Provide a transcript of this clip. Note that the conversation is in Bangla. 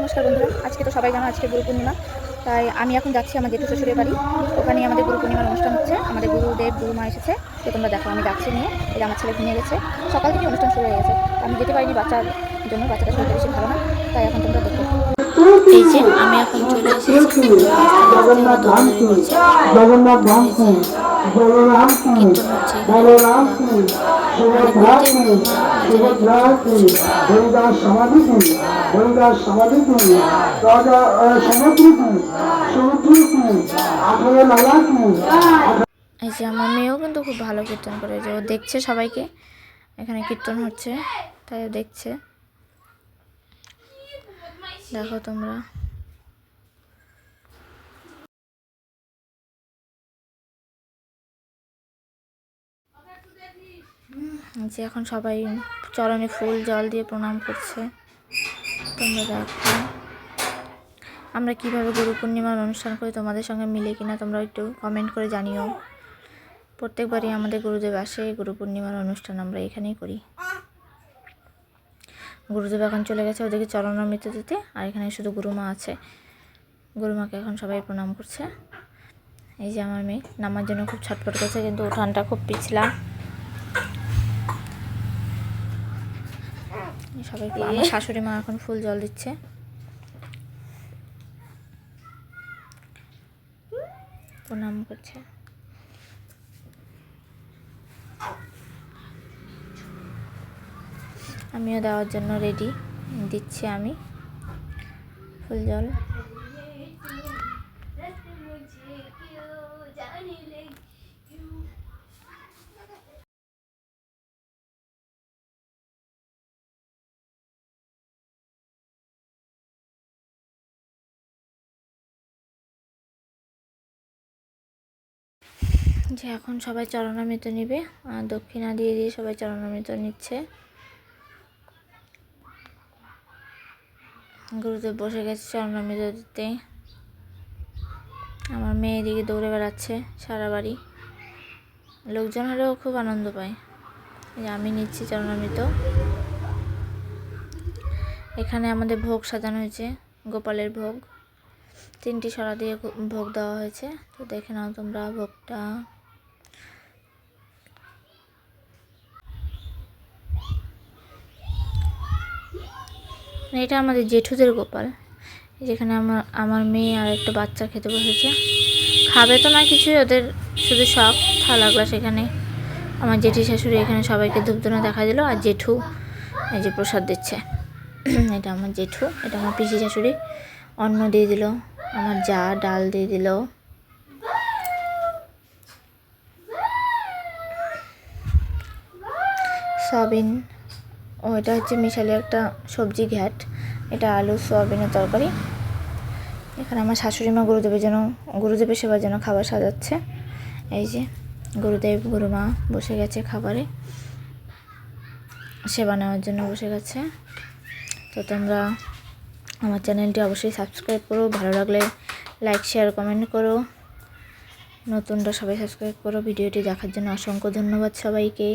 নমস্কার বন্ধুরা, আজকে তো সবাই জানো আজকে গুরু পূর্ণিমা। তাই আমি এখন যাচ্ছি আমার জেঠু শ্বশুরের বাড়ি। ওখানে আমাদের গুরু পূর্ণিমার অনুষ্ঠান হচ্ছে। আমাদের গুরুদেব গুরুমা এসেছে। তো তোমরা দেখো আমি যাচ্ছি নিয়ে। এই যে আমার ছেলে ঘুমিয়ে গেছে, সকাল থেকে অনুষ্ঠান শুরু হয়ে গেছে। আমি যেতে পারিনি বাচ্চার জন্য, বাচ্চাটা শরীরটা বেশি ভালো না। তাই এখন তোমরা দেখো। এই যে আমি এখন চলে এসেছি, জগন্নাথ ধাম কি, জগন্নাথ ধাম কি, বলরাম কি, বলরাম কি, সুভদ্রা কি, সুভদ্রা কি, হরিদাস সমাধি কি, হরিদাস সমাধি কি, রাজা সমুদ্র কি, সমুদ্র কি, 18 লালা কি। এই যে আমার মেয়েও কিন্তু খুব ভালো কীর্তন করে, যে ও দেখছে সবাইকে এখানে কীর্তন হচ্ছে, তাই ও দেখছে। দেখো তোমরা। যে এখন সবাই চরণে ফুল জল দিয়ে প্রণাম করছে। তোমরা দেখো আমরা কিভাবে গুরু পূর্ণিমার অনুষ্ঠান করি, তোমাদের সঙ্গে মিলে কিনা তোমরা একটু কমেন্ট করে জানিও। প্রত্যেকবারই আমাদের গুরুদেব আসে, গুরু পূর্ণিমার অনুষ্ঠান আমরা এখানেই করি। গুরুদেব এখন চলে গেছে ওদেরকে চরণামৃত দিতে, আর এখানে শুধু গুরুমা আছে। গুরুমাকে এখন সবাই প্রণাম করছে। এই যে আমার মেয়ে নামার জন্য খুব ছটফট করছে, কিন্তু উঠানটা খুব পিছলা। সবাই আমার শাশুড়ি মা এখন ফুল জল দিচ্ছে। প্রণাম করছে। আমিও দেওয়ার জন্য রেডি, দিচ্ছি আমি ফুল জল। যে এখন সবাই চরণামৃত নিবে, আর দক্ষিণা দিয়ে দিয়ে সবাই চরণামৃত নিচ্ছে। গুরুদেব বসে গেছে চরণামৃত দিতে। আমার মেয়ে এদিকে দৌড়ে বেড়াচ্ছে সারা বাড়ি। লোকজন হলেও খুব আনন্দ পায়। আমি নিচ্ছি চরণামৃত। এখানে আমাদের ভোগ সাজানো হয়েছে, গোপালের ভোগ। 3টি সরা দিয়ে ভোগ দেওয়া হয়েছে। তো দেখে নাও তোমরা ভোগটা। এটা আমাদের জেঠুদের গোপাল। যেখানে আমার মেয়ে আর একটা বাচ্চা খেতে বসেছে। খাবে তো না কিছুই, ওদের শুধু শখ থালা গ্লাস। এখানে আমার জেঠি শাশুড়ি এখানে সবাইকে ধূপধুনো দেখা দিল, আর জেঠু এই যে প্রসাদ দিচ্ছে। এটা আমার জেঠু, এটা আমার পিসি শাশুড়ি অন্ন দিয়ে দিল, আমার যা ডাল দিয়ে দিল। সয়াবিন, ও এটা হচ্ছে মিশালি একটা সবজি ঘ্যাট, এটা আলু সয়াবিনের তরকারি। এখানে আমার শাশুড়ি মা গুরুদেবের সেবার জন্য খাবার সাজাচ্ছে। এই যে গুরুদেব গুরুমা বসে গেছে খাবারে, সেবা নেওয়ার জন্য বসে গেছে। তো তোমরা আমার চ্যানেলটি অবশ্যই সাবস্ক্রাইব করো, ভালো লাগলে লাইক শেয়ার কমেন্ট করো। নতুনরা সবাই সাবস্ক্রাইব করো। ভিডিওটি দেখার জন্য অসংখ্য ধন্যবাদ সবাইকে।